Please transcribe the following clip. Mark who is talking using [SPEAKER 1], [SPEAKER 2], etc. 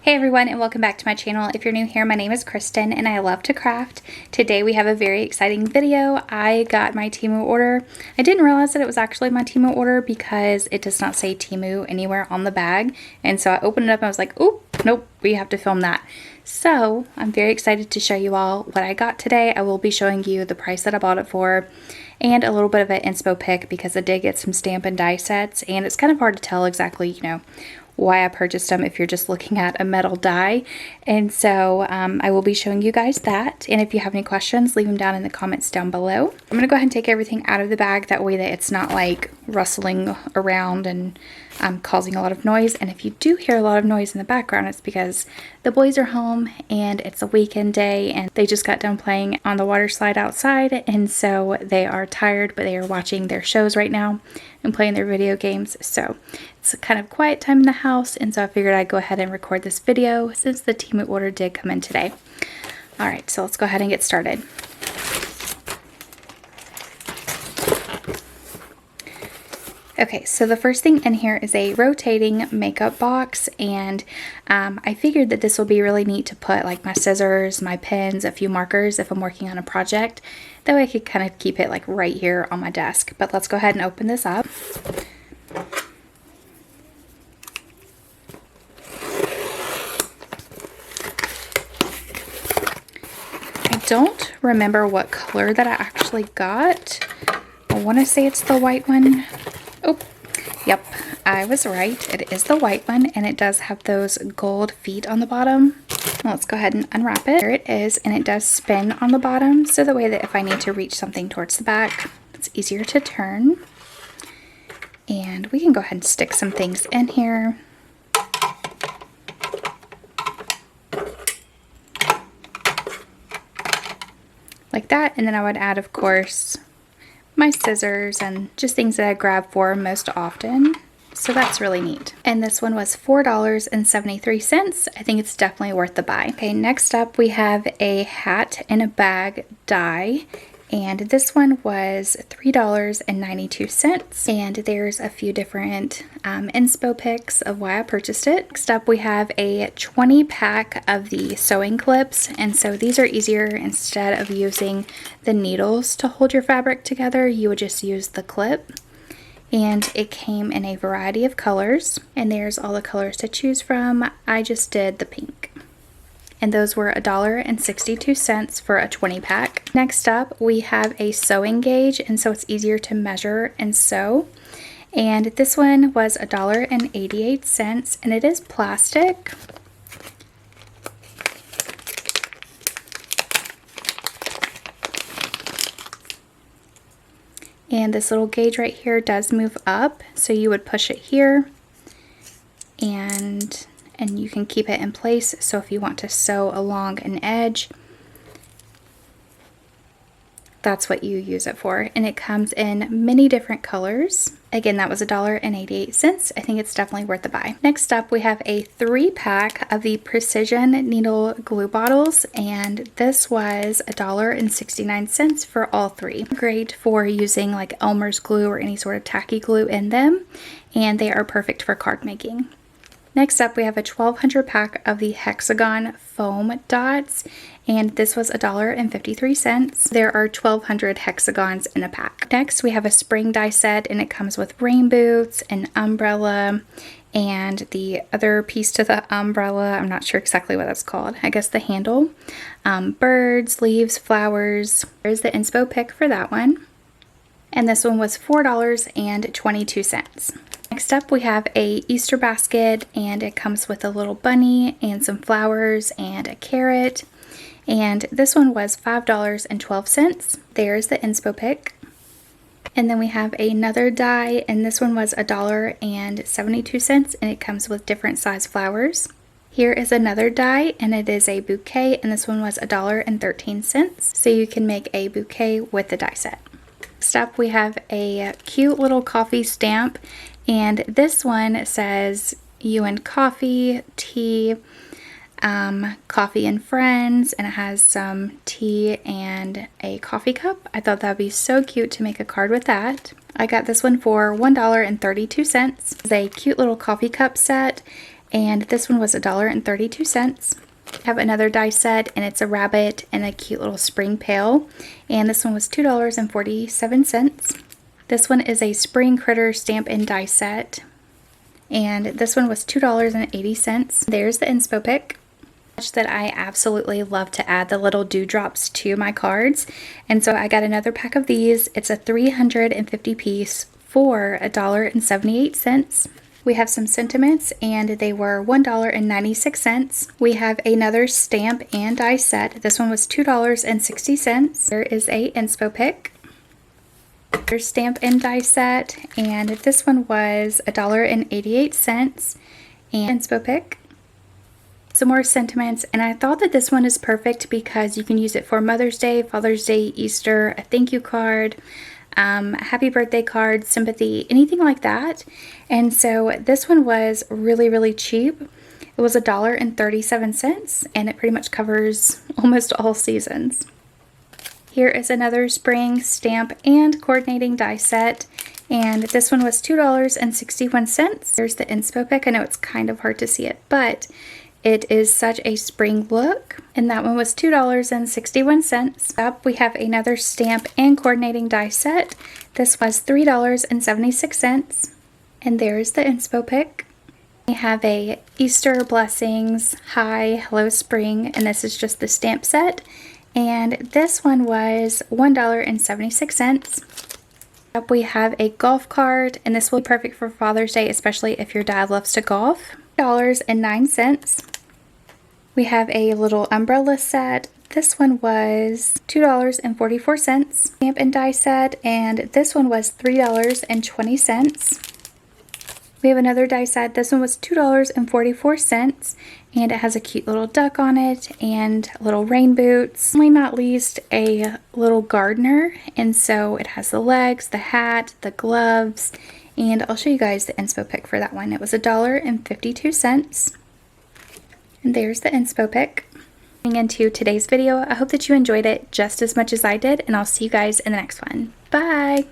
[SPEAKER 1] Hey everyone, and welcome back to my channel. If you're new here, my name is Kristen and I love to craft. Today we have a very exciting video. I got my Temu order. I didn't realize that it was actually my Temu order because it does not say Temu anywhere on the bag. And so I opened it up and I was like, oop, nope, we have to film that. So I'm very excited to show you all what I got today. I will be showing you the price that I bought it for and a little bit of an inspo pic because I did get some stamp and die sets, and it's kind of hard to tell exactly, why I purchased them if you're just looking at a metal die. And so I will be showing you guys that, and if you have any questions, leave them down in the comments down below. I'm gonna go ahead and take everything out of the bag, that way that it's not like rustling around and causing a lot of noise. And if you do hear a lot of noise in the background, it's because the boys are home and it's a weekend day and they just got done playing on the water slide outside, and so they are tired, but they are watching their shows right now and playing their video games. So it's a kind of quiet time in the house, and so I figured I'd go ahead and record this video since the Temu order did come in today. Alright, so let's go ahead and get started. Okay, so the first thing in here is a rotating makeup box, and I figured that this will be really neat to put like my scissors, my pens, a few markers if I'm working on a project. That way I could kind of keep it like right here on my desk. But let's go ahead and open this up. I don't remember what color that I actually got. I want to say it's the white one. Oh, yep, I was right. It is the white one, and it does have those gold feet on the bottom. Let's go ahead and unwrap it. There it is, and it does spin on the bottom, so the way that if I need to reach something towards the back, it's easier to turn. And we can go ahead and stick some things in here. Like that, and then I would add, of course, my scissors and just things that I grab for most often. So that's really neat. And this one was $4.73. I think it's definitely worth the buy. Okay, next up we have a hat in a bag die. And this one was $3.92. And there's a few different inspo pics of why I purchased it. Next up we have a 20 pack of the sewing clips. And so these are easier. Instead of using the needles to hold your fabric together, you would just use the clip. And it came in a variety of colors. And there's all the colors to choose from. I just did the pink. And those were $1.62 for a 20 pack. Next up, we have a sewing gauge, and so it's easier to measure and sew. And this one was $1.88, and it is plastic. And this little gauge right here does move up, so you would push it here, and you can keep it in place. So if you want to sew along an edge, that's what you use it for. And it comes in many different colors. Again, that was $1.88. I think it's definitely worth the buy. Next up, we have a 3-pack of the precision needle glue bottles, and this was $1.69 for all 3. Great for using like Elmer's glue or any sort of tacky glue in them, and they are perfect for card making. Next up, we have a 1200 pack of the hexagon foam dots, and this was $1.53. There are 1200 hexagons in a pack. Next, we have a spring die set, and it comes with rain boots, an umbrella, and the other piece to the umbrella, I'm not sure exactly what that's called. I guess the handle. Birds, leaves, flowers. There's the inspo pic for that one. And this one was $4.22. Next up, we have a Easter basket, and it comes with a little bunny and some flowers and a carrot. And this one was $5.12. There's the inspo pic. And then we have another die, and this one was $1.72, and it comes with different size flowers. Here is another die, and it is a bouquet, and this one was $1.13. So you can make a bouquet with the die set. Next up, we have a cute little coffee stamp, and this one says you and coffee, tea, coffee and friends, and it has some tea and a coffee cup. I thought that would be so cute to make a card with that. I got this one for $1.32. It's a cute little coffee cup set, and this one was $1.32. Have another die set, and it's a rabbit and a cute little spring pail, and this one was $2.47. This one is a spring critter stamp and die set, and this one was $2.80. There's the inspo pick. That I absolutely love to add the little dewdrops to my cards, and so I got another pack of these. It's a 350 piece for $1.78. We have some sentiments, and they were $1.96. We have another stamp and die set. This one was $2.60. There is a inspo pick. There's stamp and die set, and this one was $1.88. And inspo pick. Some more sentiments, and I thought that this one is perfect because you can use it for Mother's Day, Father's Day, Easter, a thank you card, a happy birthday card, sympathy, anything like that. And so this one was really cheap. It was $1.37, and it pretty much covers almost all seasons. Here is another spring stamp and coordinating die set, and this one was $2.61. There's the inspo pick. I know it's kind of hard to see it, but it is such a spring look, and that one was $2.61. Up, we have another stamp and coordinating die set. This was $3.76, and there's the inspo pick. We have a Easter Blessings, Hi, Hello Spring, and this is just the stamp set, and this one was $1.76. Up, we have a golf card, and this will be perfect for Father's Day, especially if your dad loves to golf. $2.09. We have a little umbrella set. This one was $2.44. Stamp and die set, and this one was $3.20. We have another die set. This one was $2.44, and it has a cute little duck on it and little rain boots. Only not least, a little gardener, and so it has the legs, the hat, the gloves, and I'll show you guys the inspo pick for that one. It was $1.52. And there's the inspo pick. Getting into today's video, I hope that you enjoyed it just as much as I did, and I'll see you guys in the next one. Bye!